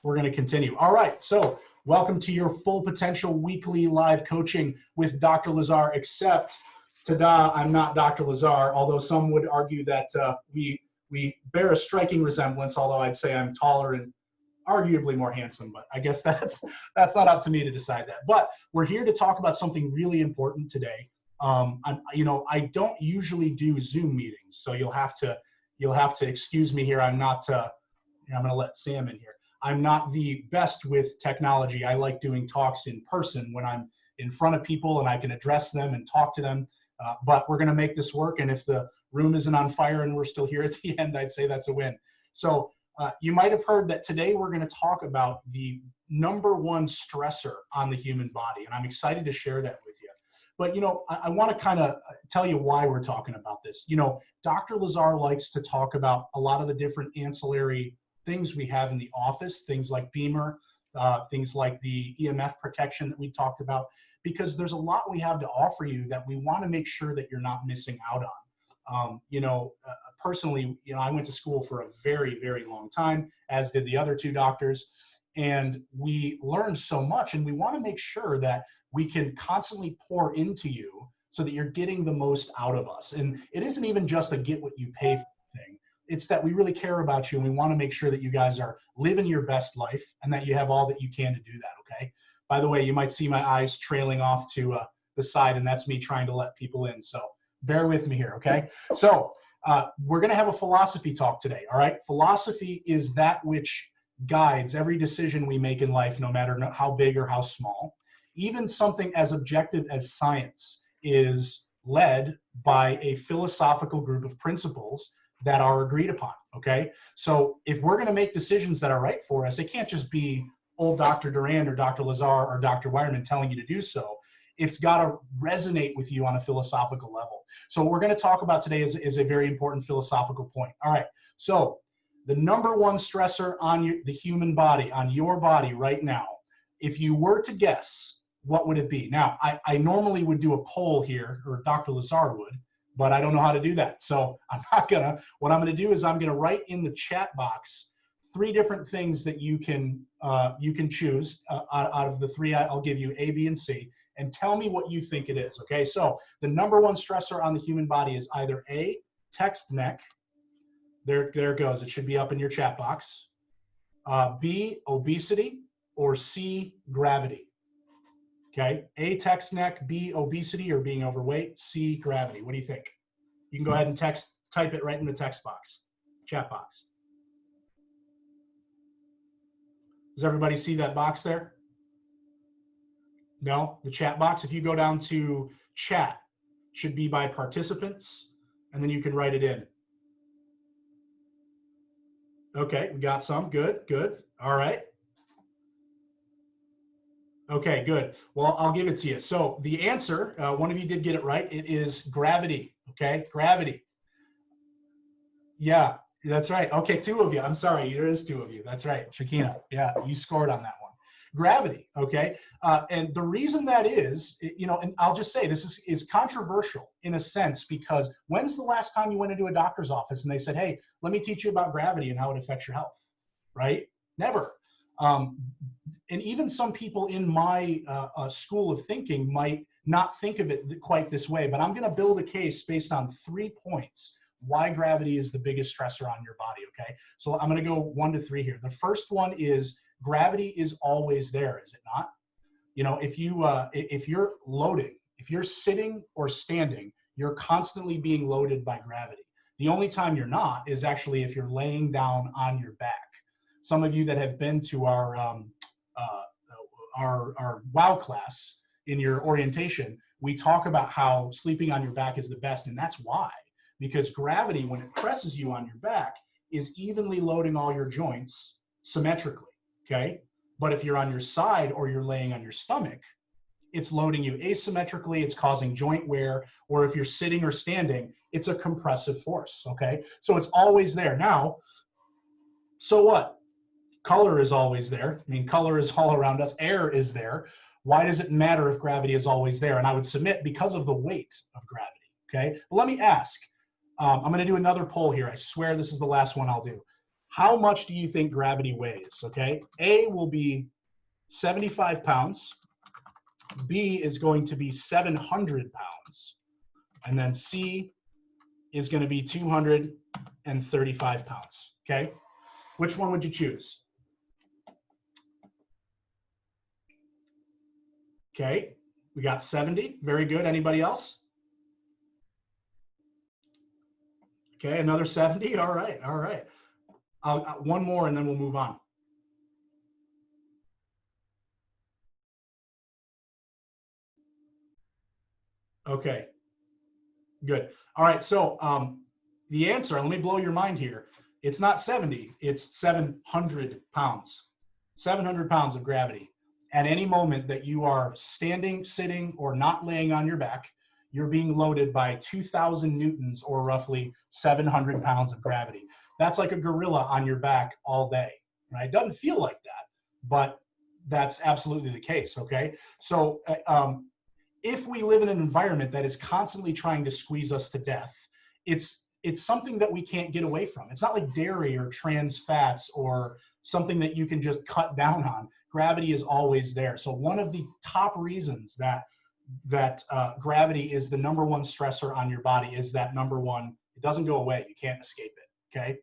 We're going to continue. All right. So welcome to your Full Potential weekly live coaching with Dr. Lazar, except ta-da, I'm not Dr. Lazar, although some would argue that we bear a striking resemblance, although I'd say I'm taller and arguably more handsome, but I guess that's not up to me to decide that. But we're here to talk about something really important today. I don't usually do Zoom meetings, so you'll have to excuse me here. I'm not. I'm going to let Sam in here. I'm not the best with technology. I like doing talks in person when I'm in front of people and I can address them and talk to them. But we're going to make this work. And if the room isn't on fire and we're still here at the end, I'd say that's a win. So you might have heard that today we're going to talk about the #1 stressor on the human body. And I'm excited to share that with you. But, I want to kind of tell you why we're talking about this. Dr. Lazar likes to talk about a lot of the different ancillary things we have in the office, things like Beamer, things like the EMF protection that we talked about, because there's a lot we have to offer you that we want to make sure that you're not missing out on. Personally, I went to school for a very, very long time, as did the other two doctors, and we learned so much, and we want to make sure that we can constantly pour into you so that you're getting the most out of us. And it isn't even just a get what you pay for thing. It's that we really care about you and we want to make sure that you guys are living your best life and that you have all that you can to do that, okay? By the way, you might see my eyes trailing off to the side, and that's me trying to let people in, so bear with me here, okay? So we're going to have a philosophy talk today, all right? Philosophy is that which guides every decision we make in life, no matter how big or how small. Even something as objective as science is led by a philosophical group of principles that are agreed upon, okay? So if we're going to make decisions that are right for us, it can't just be old Dr. Durand or Dr. Lazar or Dr. Wireman telling you to do so. It's got to resonate with you on a philosophical level. So what we're going to talk about today is a very important philosophical point. All right, so the #1 stressor on the human body, on your body right now, if you were to guess, what would it be? Now, I normally would do a poll here, or Dr. Lazar would, but I don't know how to do that. So I'm not gonna. What I'm gonna do is I'm gonna write in the chat box 3 different things that you can choose out of the 3 I'll give you, A, B, and C, and tell me what you think it is, okay? So the #1 stressor on the human body is either A, text neck. There it goes. It should be up in your chat box. B, obesity, or C, gravity. Okay, A, text neck, B, obesity or being overweight, C, gravity. What do you think? You can go ahead and type it right in the text box, chat box. Does everybody see that box there? No, the chat box. If you go down to chat, should be by participants, and then you can write it in. Okay, we got some. Good, good. All right. Okay, good. Well, I'll give it to you. So the answer, one of you did get it right. It is gravity, okay? Gravity. Yeah, that's right. Okay, 2 of you. I'm sorry, there is 2 of you. That's right, Shakina. Yeah, you scored on that one. Gravity, okay? And the reason that is, and I'll just say this is controversial in a sense, because when's the last time you went into a doctor's office and they said, hey, let me teach you about gravity and how it affects your health, right? Never. And even some people in my school of thinking might not think of it quite this way, but I'm going to build a case based on 3 points why gravity is the biggest stressor on your body, okay? So I'm going to go 1 to 3 here. The first one is gravity is always there, is it not? If you're loading, if you're sitting or standing, you're constantly being loaded by gravity. The only time you're not is actually if you're laying down on your back. Some of you that have been to our WOW class in your orientation, we talk about how sleeping on your back is the best, and that's why. Because gravity, when it presses you on your back, is evenly loading all your joints symmetrically, okay? But if you're on your side or you're laying on your stomach, it's loading you asymmetrically, it's causing joint wear, or if you're sitting or standing, it's a compressive force, okay? So it's always there. Now, so what? Color is always there. I mean, color is all around us. Air is there. Why does it matter if gravity is always there? And I would submit because of the weight of gravity, okay? But let me ask. I'm going to do another poll here. I swear this is the last one I'll do. How much do you think gravity weighs? Okay, A will be 75 pounds. B is going to be 700 pounds. And then C is going to be 235 pounds. Okay, which one would you choose? Okay, we got 70. Very good. Anybody else? Okay, another 70. All right, all right. One more and then we'll move on. Okay, good. All right, so the answer, let me blow your mind here. It's not 70, it's 700 pounds. 700 pounds of gravity. At any moment that you are standing, sitting, or not laying on your back, you're being loaded by 2,000 newtons or roughly 700 pounds of gravity. That's like a gorilla on your back all day, right? It doesn't feel like that, but that's absolutely the case, okay? So if we live in an environment that is constantly trying to squeeze us to death, it's something that we can't get away from. It's not like dairy or trans fats or something that you can just cut down on. Gravity is always there. So one of the top reasons that gravity is the number one stressor on your body is that number one, it doesn't go away. You can't escape it, okay?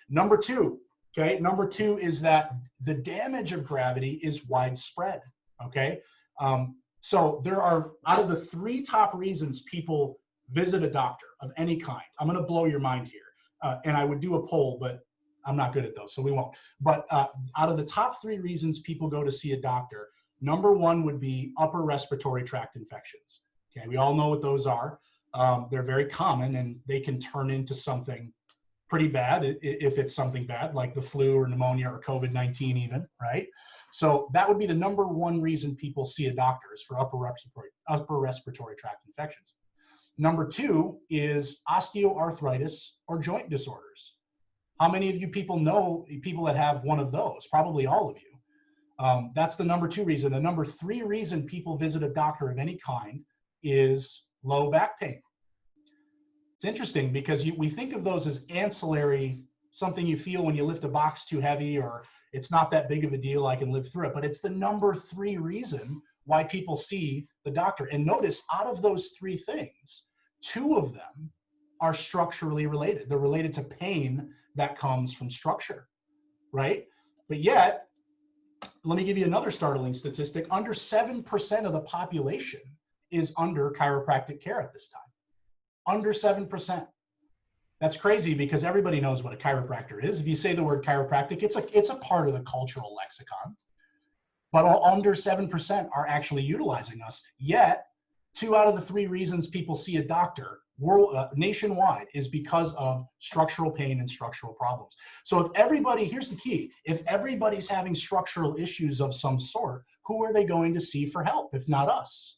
Number two is that the damage of gravity is widespread, okay? So there are, out of the 3 top reasons people visit a doctor of any kind, I'm going to blow your mind here. And I would do a poll, but I'm not good at those, so we won't. But out of the top 3 reasons people go to see a doctor, number 1 would be upper respiratory tract infections. Okay, we all know what those are. They're very common and they can turn into something pretty bad if it's something bad, like the flu or pneumonia or COVID-19 even, right? So that would be the number 1 reason people see a doctor is for upper respiratory tract infections. Number 2 is osteoarthritis or joint disorders. How many of you people know people that have one of those? Probably all of you. That's the number 2 reason. The number 3 reason people visit a doctor of any kind is low back pain. It's interesting because we think of those as ancillary, something you feel when you lift a box too heavy, or it's not that big of a deal, I can live through it. But it's the number 3 reason why people see the doctor. And notice, out of those 3 things, 2 of them are structurally related. They're related to pain that comes from structure, right? But yet, let me give you another startling statistic. Under 7% of the population is under chiropractic care at this time. Under 7%. That's crazy because everybody knows what a chiropractor is. If you say the word chiropractic, it's a part of the cultural lexicon. But under 7% are actually utilizing us. Yet, 2 out of the 3 reasons people see a doctor nationwide is because of structural pain and structural problems. So if everybody, here's the key, if everybody's having structural issues of some sort, who are they going to see for help if not us?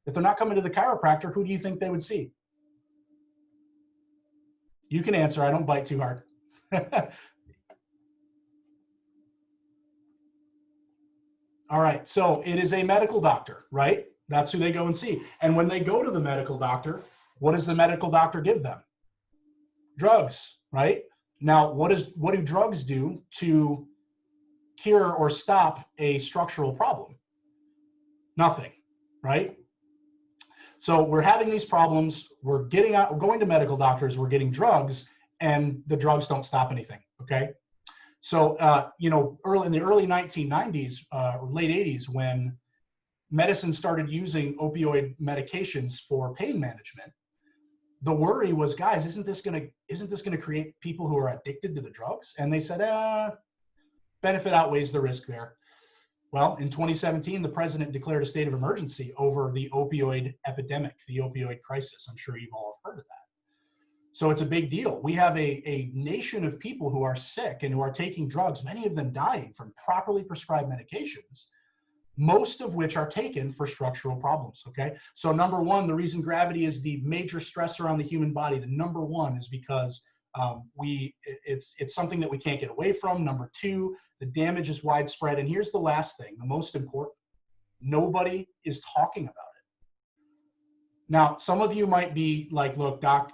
If they're not coming to the chiropractor, who do you think they would see? You can answer, I don't bite too hard. All right, so it is a medical doctor, right? That's who they go and see. And when they go to the medical doctor, what does the medical doctor give them? Drugs, right? Now, what do drugs do to cure or stop a structural problem? Nothing, right? So we're having these problems, we're going to medical doctors, we're getting drugs, and the drugs don't stop anything, okay? So, in the early 1990s, late 80s, when medicine started using opioid medications for pain management, the worry was, guys, isn't this gonna create people who are addicted to the drugs? And they said, benefit outweighs the risk there. Well, in 2017, the president declared a state of emergency over the opioid epidemic, the opioid crisis. I'm sure you've all heard of that. So it's a big deal. We have a nation of people who are sick and who are taking drugs, many of them dying from properly prescribed medications, most of which are taken for structural problems, okay? So number 1, the reason gravity is the major stressor on the human body, the number 1 is because it's something that we can't get away from. Number 2, the damage is widespread. And here's the last thing, the most important. Nobody is talking about it. Now, some of you might be like, look, doc,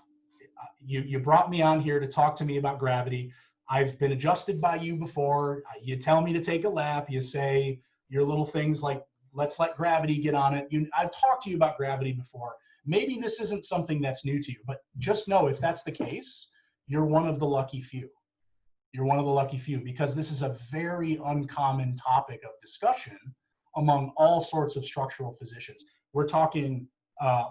you brought me on here to talk to me about gravity. I've been adjusted by you before. You tell me to take a lap. You say your little things like, let's let gravity get on it. I've talked to you about gravity before. Maybe this isn't something that's new to you, but just know if that's the case, you're one of the lucky few. You're one of the lucky few, because this is a very uncommon topic of discussion among all sorts of structural physicians. We're talking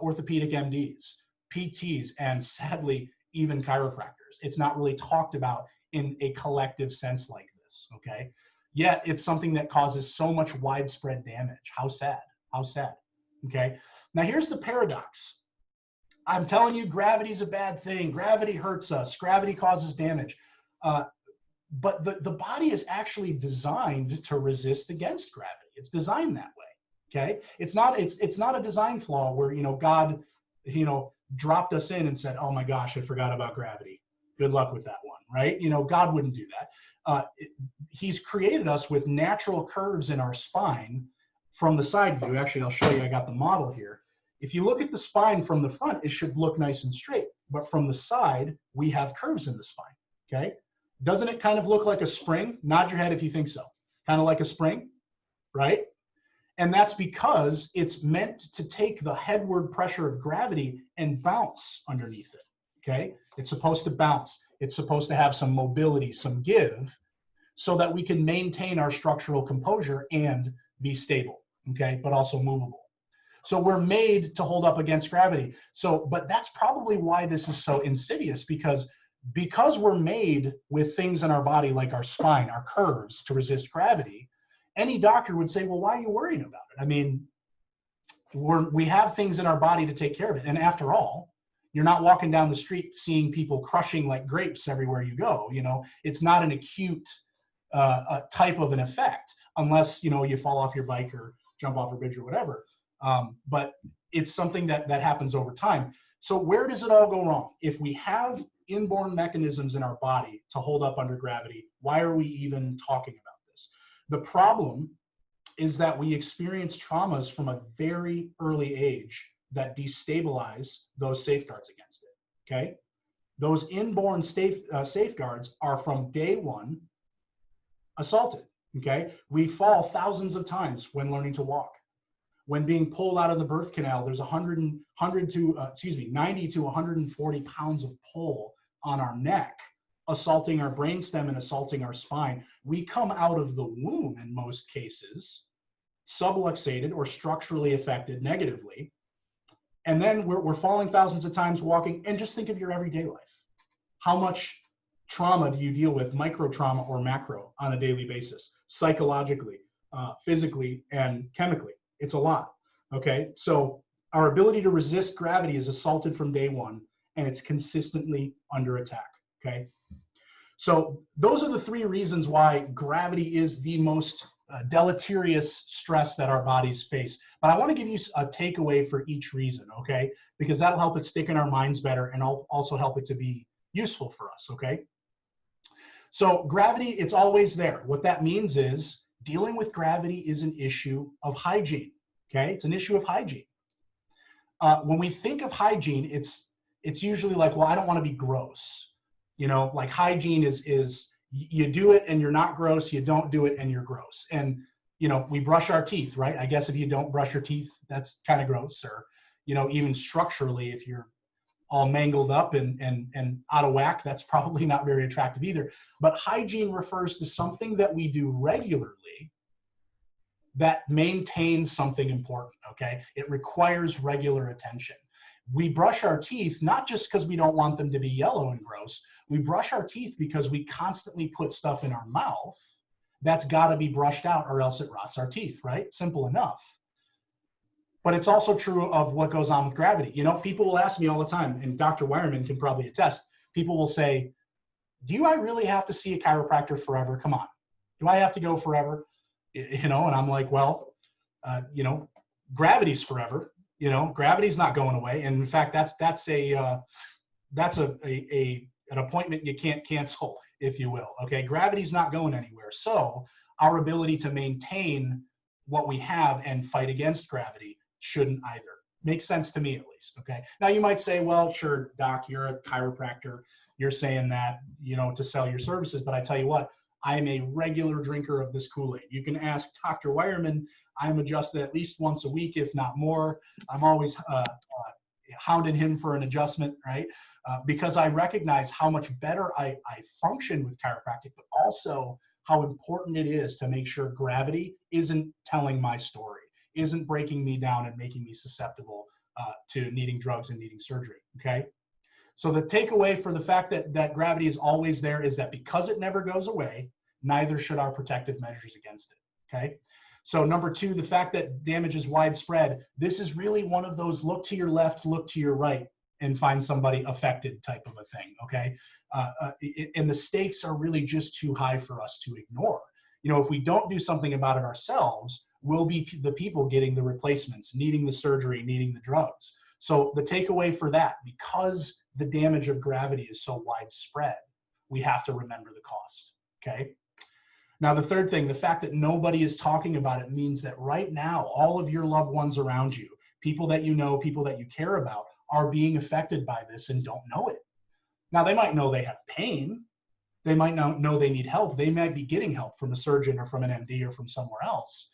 orthopedic MDs, PTs, and sadly, even chiropractors. It's not really talked about in a collective sense like this, okay? Yet it's something that causes so much widespread damage. How sad, okay? Now here's the paradox. I'm telling you, gravity's a bad thing. Gravity hurts us. Gravity causes damage. But the body is actually designed to resist against gravity. It's designed that way, okay? It's not a design flaw where, God, dropped us in and said, oh my gosh, I forgot about gravity. Good luck with that one, right? God wouldn't do that. He's created us with natural curves in our spine from the side view. Actually, I'll show you, I got the model here. If you look at the spine from the front, it should look nice and straight, but from the side, we have curves in the spine, okay? Doesn't it kind of look like a spring? Nod your head if you think so. Kind of like a spring, right? And that's because it's meant to take the headward pressure of gravity and bounce underneath it, okay? It's supposed to bounce. It's supposed to have some mobility, some give, so that we can maintain our structural composure and be stable, okay? But also movable. So we're made to hold up against gravity. But that's probably why this is so insidious, because we're made with things in our body like our spine, our curves, to resist gravity. Any doctor would say, well, why are you worrying about it? I mean, we have things in our body to take care of it. And after all, you're not walking down the street seeing people crushing like grapes everywhere you go. It's not an acute type of an effect, unless, you fall off your bike or jump off a bridge or whatever. But it's something that happens over time. So where does it all go wrong? If we have inborn mechanisms in our body to hold up under gravity, why are we even talking about this? The problem is that we experience traumas from a very early age that destabilize those safeguards against it, okay? Those inborn safeguards are from day one assaulted, okay? We fall thousands of times when learning to walk. When being pulled out of the birth canal, there's 90 to 140 pounds of pull on our neck, assaulting our brainstem and assaulting our spine. We come out of the womb, in most cases, subluxated or structurally affected negatively. And then we're falling thousands of times walking. And just think of your everyday life. How much trauma do you deal with, micro trauma or macro, on a daily basis, psychologically, physically, and chemically? It's a lot, okay? So our ability to resist gravity is assaulted from day one, and it's consistently under attack, okay? So those are the three reasons why gravity is the most deleterious stress that our bodies face. But I want to give you a takeaway for each reason, okay? Because that'll help it stick in our minds better, and also help it to be useful for us, okay? So gravity, it's always there. What that means is dealing with gravity is an issue of hygiene, okay? It's an issue of hygiene. When we think of hygiene, it's usually like, well, I don't want to be gross. Like hygiene is you do it and you're not gross, you don't do it and you're gross. And, we brush our teeth, right? I guess if you don't brush your teeth, that's kind of gross. Or, even structurally, if you're all mangled up and out of whack, that's probably not very attractive either. But hygiene refers to something that we do regularly that maintains something important, okay? It requires regular attention. We brush our teeth, not just because we don't want them to be yellow and gross. We brush our teeth because we constantly put stuff in our mouth that's got to be brushed out, or else it rots our teeth, right? Simple enough. But it's also true of what goes on with gravity. People will ask me all the time, and Dr. Wireman can probably attest. People will say, do I really have to see a chiropractor forever? Come on. Do I have to go forever? And I'm like, well, gravity's forever. Gravity's not going away. And in fact, that's an appointment you can't cancel, if you will. Okay, gravity's not going anywhere. So our ability to maintain what we have and fight against gravity shouldn't either. Makes sense to me, at least. Okay. Now you might say, well, sure, doc, you're a chiropractor. you're saying that, you know, to sell your services. But I tell you what, I'm a regular drinker of this Kool-Aid. You can ask Dr. Wireman. I'm adjusted at least once a week, if not more. I'm always hounding him for an adjustment, right? Because I recognize how much better I function with chiropractic, but also how important it is to make sure gravity isn't telling my story, isn't breaking me down and making me susceptible to needing drugs and needing surgery, okay? So the takeaway for the fact that gravity is always there is that because it never goes away, neither should our protective measures against it, okay? So number two, the fact that damage is widespread, this is really one of those look to your left, look to your right, and find somebody affected type of a thing, okay? And the stakes are really just too high for us to ignore. You know, if we don't do something about it ourselves, we'll be the people getting the replacements, needing the surgery, needing the drugs. So the takeaway for that, because the damage of gravity is so widespread, we have to remember the cost, okay? Now, the third thing, the fact that nobody is talking about it means that right now, all of your loved ones around you, people that you know, people that you care about, are being affected by this and don't know it. Now, they might know they have pain. They might not know they need help. They might be getting help from a surgeon or from an MD or from somewhere else,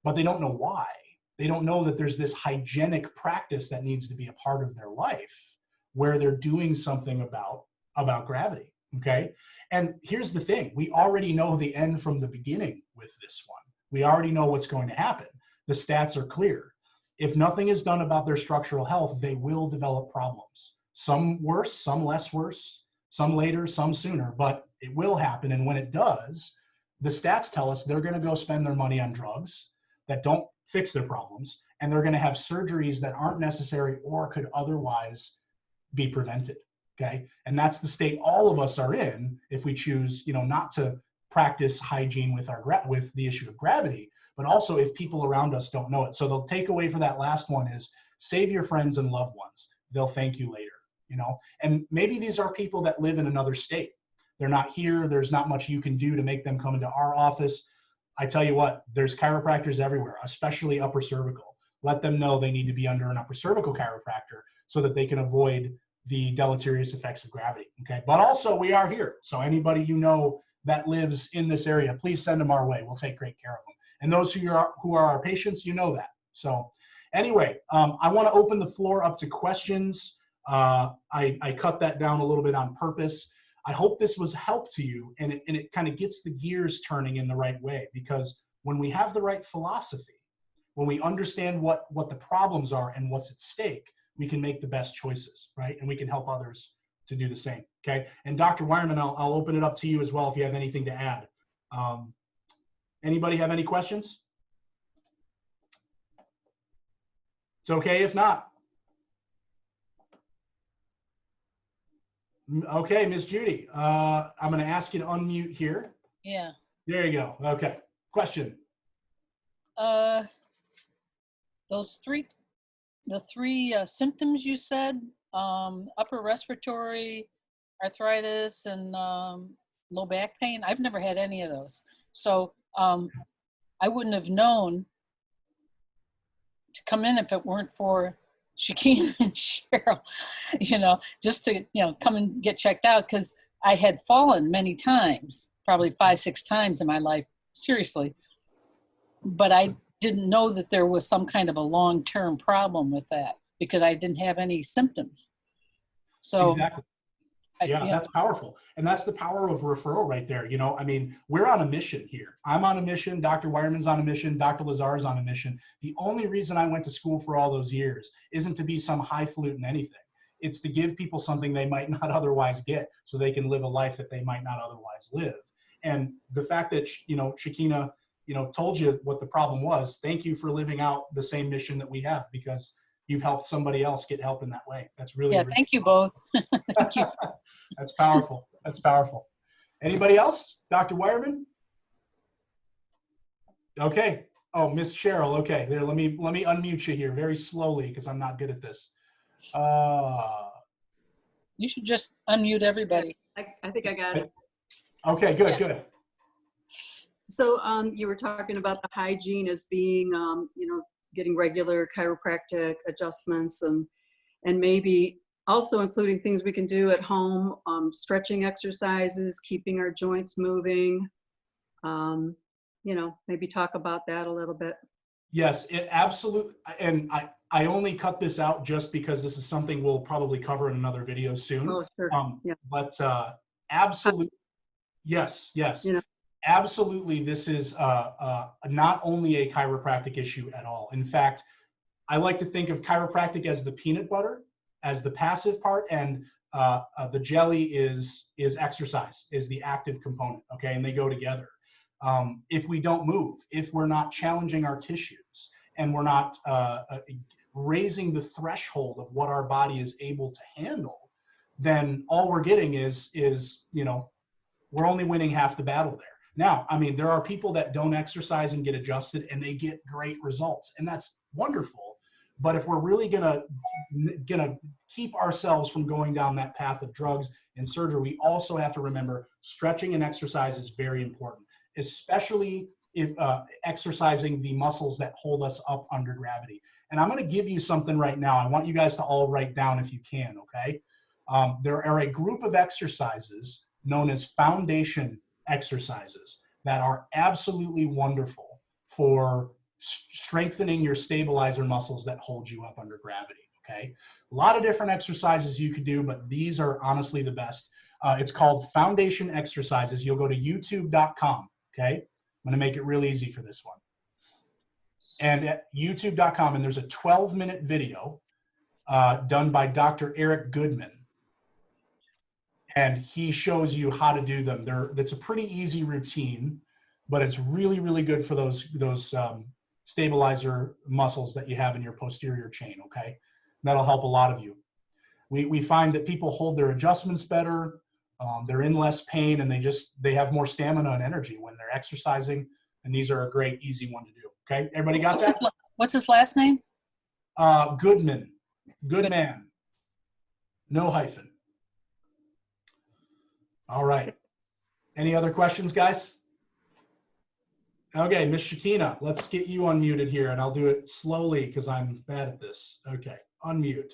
but they don't know why. They don't know that there's this hygienic practice that needs to be a part of their life where they're doing something about gravity, okay? And here's the thing, we already know the end from the beginning with this one. We already know what's going to happen. The stats are clear. If nothing is done about their structural health, they will develop problems. Some worse, some less worse, some later, some sooner, but it will happen. And when it does, the stats tell us they're gonna go spend their money on drugs that don't fix their problems, and they're gonna have surgeries that aren't necessary or could otherwise be prevented, okay? And that's the state all of us are in if we choose, you know, not to practice hygiene with with the issue of gravity, but also if people around us don't know it. So the takeaway for that last one is save your friends and loved ones. They'll thank you later, you know? And maybe these are people that live in another state. They're not here. There's not much you can do to make them come into our office. I tell you what, there's chiropractors everywhere, especially upper cervical. Let them know they need to be under an upper cervical chiropractor so that they can avoid the deleterious effects of gravity, okay? But also we are here. So anybody you know that lives in this area, please send them our way. We'll take great care of them. And those who are our patients, you know that. So anyway, I wanna open the floor up to questions. I cut that down a little bit on purpose. I hope this was help to you, and it kind of gets the gears turning in the right way, because when we have the right philosophy, when we understand what the problems are and what's at stake, we can make the best choices, right? And we can help others to do the same, okay? And Dr. Wireman, I'll open it up to you as well if you have anything to add. Anybody have any questions? It's okay if not. Okay, Miss Judy, I'm going to ask you to unmute here. Yeah. There you go. Okay. Question. The three symptoms you said, upper respiratory, arthritis, and low back pain. I've never had any of those. So I wouldn't have known to come in if it weren't for Shakina and Cheryl, you know, just to, you know, come and get checked out, because I had fallen many times, probably 5-6 times in my life, seriously. But I didn't know that there was some kind of a long-term problem with that because I didn't have any symptoms. So exactly. Yeah, that's powerful. And that's the power of referral right there. You know, I mean, we're on a mission here. I'm on a mission. Dr. Wireman's on a mission. Dr. Lazar is on a mission. The only reason I went to school for all those years isn't to be some highfalutin anything. It's to give people something they might not otherwise get so they can live a life that they might not otherwise live. And the fact that, you know, Shakina, you know, told you what the problem was, thank you for living out the same mission that we have, because you've helped somebody else get help in that way. That's really, yeah, really thank you both. Thank you. That's powerful. That's powerful. Anybody else? Dr. Wireman? Okay. Oh, Miss Cheryl. Okay. There, let me unmute you here very slowly because I'm not good at this. You should just unmute everybody. I think I got it. Okay, good, good. So you were talking about the hygiene as being, you know, getting regular chiropractic adjustments and maybe Also including things we can do at home, stretching exercises, keeping our joints moving. You know, maybe talk about that a little bit. Yes, it absolutely. And I only cut this out just because this is something we'll probably cover in another video soon. Oh, sure. Yeah. But absolutely, yes, yes. You know, Absolutely, this is not only a chiropractic issue at all. In fact, I like to think of chiropractic as the peanut butter, as the passive part, and the jelly is exercise, is the active component, okay? And they go together. If we don't move, if we're not challenging our tissues, and we're not raising the threshold of what our body is able to handle, then all we're getting is you know, we're only winning half the battle there. Now, I mean, there are people that don't exercise and get adjusted and they get great results, and that's wonderful. But if we're really gonna keep ourselves from going down that path of drugs and surgery, we also have to remember stretching and exercise is very important, especially if exercising the muscles that hold us up under gravity. And I'm gonna give you something right now. I want you guys to all write down if you can, okay? There are a group of exercises known as foundation exercises that are absolutely wonderful for strengthening your stabilizer muscles that hold you up under gravity, okay? A lot of different exercises you could do, but these are honestly the best. It's called foundation exercises. You'll go to youtube.com, okay? I'm gonna make it real easy for this one. And at youtube.com, and there's a 12-minute video done by Dr. Eric Goodman. And he shows you how to do them. That's a pretty easy routine, but it's really, really good for those stabilizer muscles that you have in your posterior chain, okay? That'll help a lot of you. We find that people hold their adjustments better, they're in less pain, and they have more stamina and energy when they're exercising, and these are a great, easy one to do, okay? Everybody got that? What's his last name? Goodman. Goodman. No hyphen. All right. Any other questions, guys? Okay, Miss Shakina, let's get you unmuted here, and I'll do it slowly because I'm bad at this. Okay, unmute.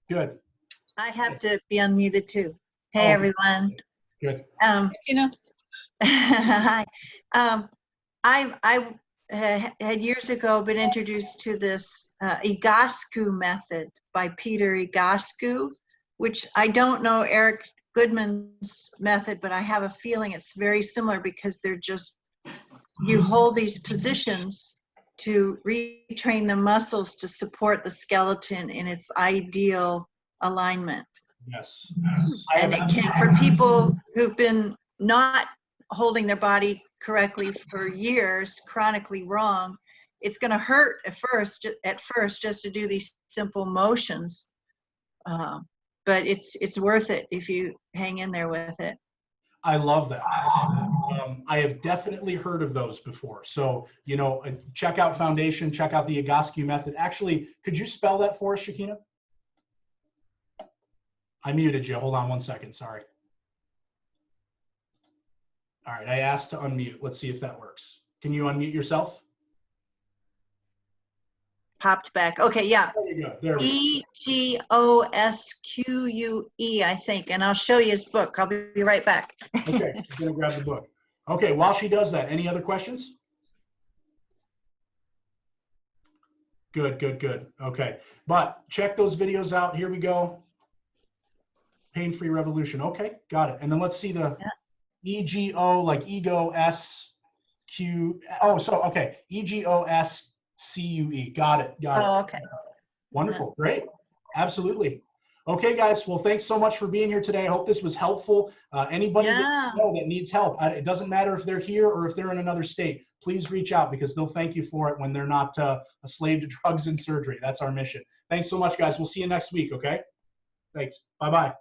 Good. I have to be unmuted too. Hey, Oh, everyone. Good. You know, Hi. I had years ago been introduced to this Egoscue method by Peter Egoscue, which I don't know Eric Goodman's method, but I have a feeling it's very similar because they're just, you hold these positions to retrain the muscles to support the skeleton in its ideal alignment. Yes. And it can, for people who've been not holding their body correctly for years, chronically wrong, it's going to hurt at first just to do these simple motions. But it's worth it if you hang in there with it. I love that. I have definitely heard of those before. So, you know, check out Foundation, check out the Egoscue method. Actually, could you spell that for us, Shakina? I muted you. Hold on one second. Sorry. All right. I asked to unmute. Let's see if that works. Can you unmute yourself? Popped back. Okay, yeah. There you go. There we Egoscue, I think, and I'll show you his book. I'll be right back. go. Okay. She's going to grab the book. Okay. While she does that, any other questions? Good, good, good. Okay. But check those videos out. Here we go. Pain-free revolution. Okay. Got it. And then let's see the EGO, like ego SQ. Oh, so, okay. EGOSCUE. Got it. Got it. Oh, okay. Wonderful. Great. Absolutely. Okay, guys. Well, thanks so much for being here today. I hope this was helpful. Anybody that you know that needs help, it doesn't matter if they're here or if they're in another state, please reach out because they'll thank you for it when they're not a slave to drugs and surgery. That's our mission. Thanks so much, guys. We'll see you next week, okay? Thanks. Bye-bye.